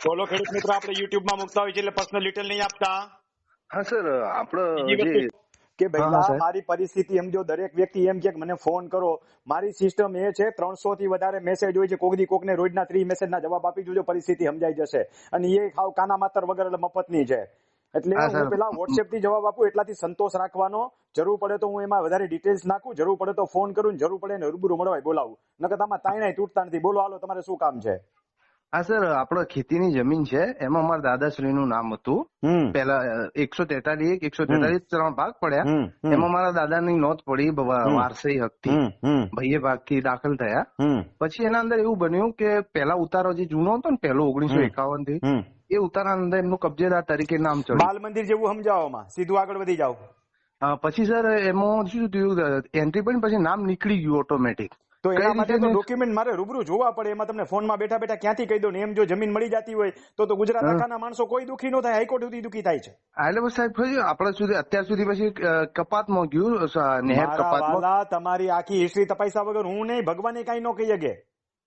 બોલો ખેડૂત મિત્રો, આપણે યુટ્યુબ માં મુકતા હોય છે એટલે પર્સનલ ડિટેલ નહીં આપતા. હા સર, આપણે બીજી જે વસ્તુ કે હા, હા, ભઈલા સાહેબ. મારી પરિસ્થિતિ સમજો, દરેક વ્યક્તિ એમ કે મને ફોન કરો. મારી સિસ્ટમ એ છે 300 થી વધારે મેસેજ હોય છે, કોકદી કોકને રોજના 30 મેસેજના જવાબ આપી દેજો, પરિસ્થિતિ સમજાઈ જશે. અને એ ખાવ કાના માતર વગર એટલે મફતની છે. એટલે હા હું સર. પેલા વોટ્સએપ થી જવાબ આપું એટલાથી સંતોષ રાખવાનો. જરૂર પડે તો હું એમાં વધારે ડિટેલ્સ નાખું, જરૂર પડે તો ફોન કરું, જરૂર પડે ને રૂબરૂ મળવાય બોલાવું. નકર આમાં તાયણાય તૂટતા નથી. બોલો હાલો, તમારે શું કામ છે? હા સર, આપણે ખેતીની જમીન છે, એમાં અમારા દાદાશ્રીનું નામ હતું. હમ પેલા 143 3 ભાગ પડ્યા. હમ હમ એમાં મારા દાદાની નોંધ પડી વારસાઈ હકથી. હમ હમ ભાઈએ ભાગથી દાખલ થયા. હમ પછી એના અંદર એવું બન્યું કે પેલા ઉતારો જે જૂનો હતો ને, પહેલો 1951 થી, હમ એ ઉતારા અંદર એમનું કબજેદાર તરીકે નામ ચડ્યું. બાલ મંદિર જેવું સમજાવવામાં સીધું આગળ વધી જાવ. પછી સર એમાં શું થયું, એન્ટ્રી પડી પછી નામ નીકળી ગયું ઓટોમેટિક. તો કઈ એના માટે રીતે તો ને? ડોક્યુમેન્ટ મારે રૂબરૂ જોવા પડે. એમાં તમને ફોનમાં બેઠા બેઠા ક્યાંથી કહી દો ને. એમ જો જમીન મળી જતી હોય તો ગુજરાત આખાના માણસો કોઈ દુખી ન થાય, હાઈકોર્ટ સુધી દુખી થાય છે. એટલે બસ સાહેબ પછી આપણે સુધી અત્યાર સુધી પછી કપાતમાં ગયું, નહેર મારા કપાતમાં. વાલા, તમારી આખી હિસ્ટ્રી તપાસ્યા વગર હું નહીં, ભગવાને કઈ ન કહી શકે.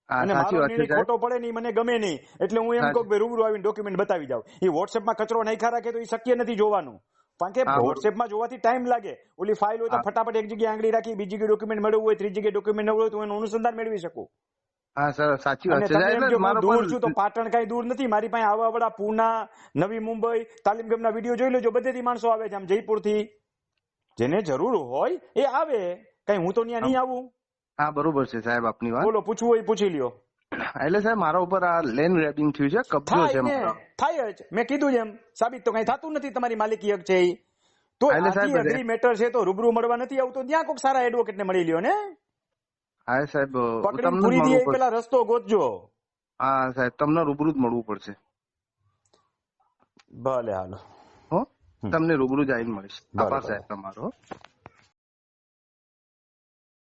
હા, અને સાચી મારો વાત છે નિર્ણય સાહેબ. ખોટો પડે નહીં, મને ગમે નહીં. એટલે હું એમ કહું કે રૂબરૂ આવીને ડોક્યુમેન્ટ બતાવી જાવ. એ વોટ્સએપમાં કચરો નાખ્યા રાખે તો એ શક્ય નથી જોવાનું. કારણ કે હા, બરોબર. વોટ્સએપમાં જોવાથી ટાઈમ લાગે. ઓલી ફાઇલ હોય તો હા, ફટાફટ એક જગ્યાએ આંગળી રાખી, બીજી જગ્યાએ ડોક્યુમેન્ટ મેળવવું હોય, ત્રીજી જગ્યાએ ડોક્યુમેન્ટ મેળવવું હોય તો એનું અનુસંધાન મેળવી શકું. હા સર, સાચી વાત અને છે તમે એમ એટલે કહો હું મારો દૂર પણ. છું, તો પાટણ કઈ દૂર નથી. મારી પાસે આવાવાળા પૂના, નવી મુંબઈ, તાલીમગઢના વિડીયો જોઈ લેજો. બધેથી માણસો આવે છે, આમ જયપુરથી. જેને જરૂર હોય એ આવે. કઈ હું તો ત્યાં નહીં આવું. હા, બરોબર છે સાહેબ આપની વાત. બોલો, પૂછવું હોય પૂછી લ્યો. એટલે સાહેબ મારા ઉપર આ લેન્ડ ગ્રેબિંગ થયું છે, કબજો છે થાય ને, મારો. થાય જ. મેં કીધું એમ, સાબિત તો કઈ થતું નથી તમારી માલિકી હક છે એ. તો એટલે આટલી સાહેબ અઘરી મેટર છે તો રૂબરૂ મળવા નથી આવતો, ત્યાં કોઈક સારા એડવોકેટ ને મળી લ્યો ને. હા સાહેબ, પકડીને તમને જ પૂરી દે મળવું એ પડશે. પેલા રસ્તો ગોતજો. હા સાહેબ, તમને રૂબરૂ જ મળવું પડશે. ભલે હાલો. હો, તમને રૂબરૂ જ આવીને મળીશ. ભલે આભાર ભલે. સાહેબ તમારો.